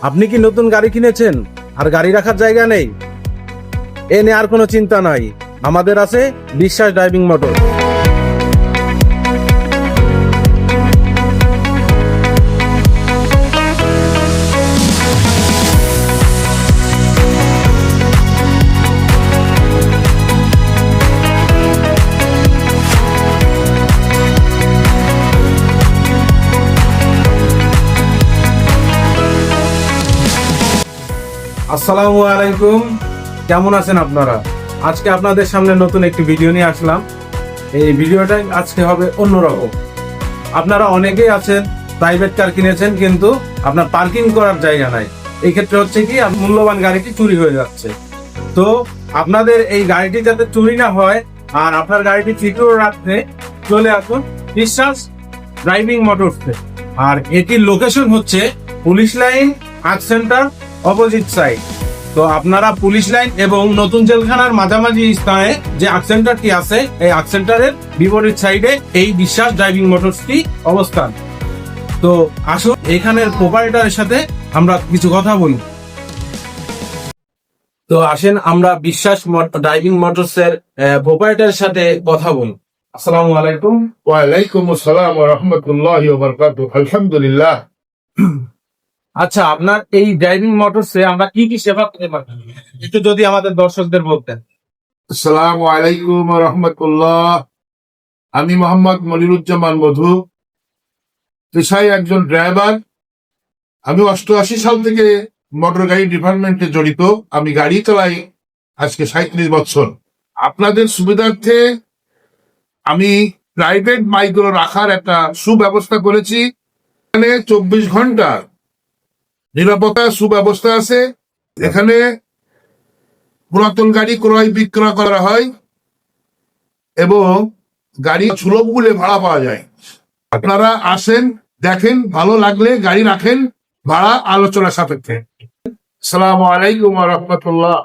আপনি কি নতুন গাড়ি কিনেছেন আর গাড়ি রাখার জায়গা নেই? এ নিয়ে আর কোনো চিন্তা নাই, আমাদের আছে বিশ্বাস ড্রাইভিং মোটর। আসসালামু আলাইকুম, কেমন আছেন আপনারা? আজকে আপনাদের সামনে নতুন একটি ভিডিও নিয়ে আসলাম। এই ভিডিওটা আজকে হবে অন্যরকম। আপনারা অনেকেই আছেন প্রাইভেট কার কিনেছেন কিন্তু আপনার পার্কিং করার জায়গা নাই। এই ক্ষেত্রে হচ্ছে কি মূল্যবান গাড়িটি চুরি হয়ে যাচ্ছে। তো আপনাদের এই গাড়িটি যাতে চুরি না হয় আর আপনার গাড়িটি সিকিউর রাখতে চলে আসুন বিশ্বাস ড্রাইভিং মোটরসে। আর এটির লোকেশন হচ্ছে police line art centre opposite side. তো আপনারা পুলিশ লাইন এবং নতুন জেলখানার মাঝামাঝি স্থানে যে আর্ট সেন্টারটি আছে, এই আর্ট সেন্টারের বিপরীত সাইডে এই বিশ্বাস ড্রাইভিং মোটরসটি অবস্থান। তো আসুন এখানের প্রোপাইটারের সাথে আমরা কিছু কথা বলি। তো আসেন আমরা বিশ্বাস ড্রাইভিং মোটরসের প্রোপাইটারের সাথে কথা বলি। আসসালামু আলাইকুম। ওয়ালাইকুম আসসালাম ওয়া রাহমাতুল্লাহি ওয়া বারাকাতুহু। আলহামদুলিল্লাহ। আচ্ছা, আপনার এই ড্রাইভিং মোটরসে আমরা কি কি সেবা পেতে পারি একটু যদি আমাদের দর্শকদের বলতেন। আসসালামু আলাইকুম ওয়া রাহমাতুল্লাহ। আমি মোহাম্মদ মনিরুজ্জামান মধু, পেশায় একজন ড্রাইভার। আমি 88 সাল থেকে মোটর গাড়ি ডিপার্টমেন্টে জড়িত। আমি গাড়ি চালাই আজকে 37 বছর। আপনাদের সুবিধার্থে আমি প্রাইভেট বাইকগুলো রাখার একটা সুব্যবস্থা করেছি। এখানে 24 ঘন্টা নিরাপত্তা সুব্যবস্থা আছে। এখানে পুরাতন গাড়ি ক্রয় বিক্রয় করা হয় এবং গাড়ি সুলভ মূল্যে ভাড়া পাওয়া যায়। আপনারা আসেন, দেখেন, ভালো লাগলে গাড়ি রাখেন, ভাড়া আলোচনা সাপেক্ষে। আসসালামু আলাইকুম ওয়া রাহমাতুল্লাহ।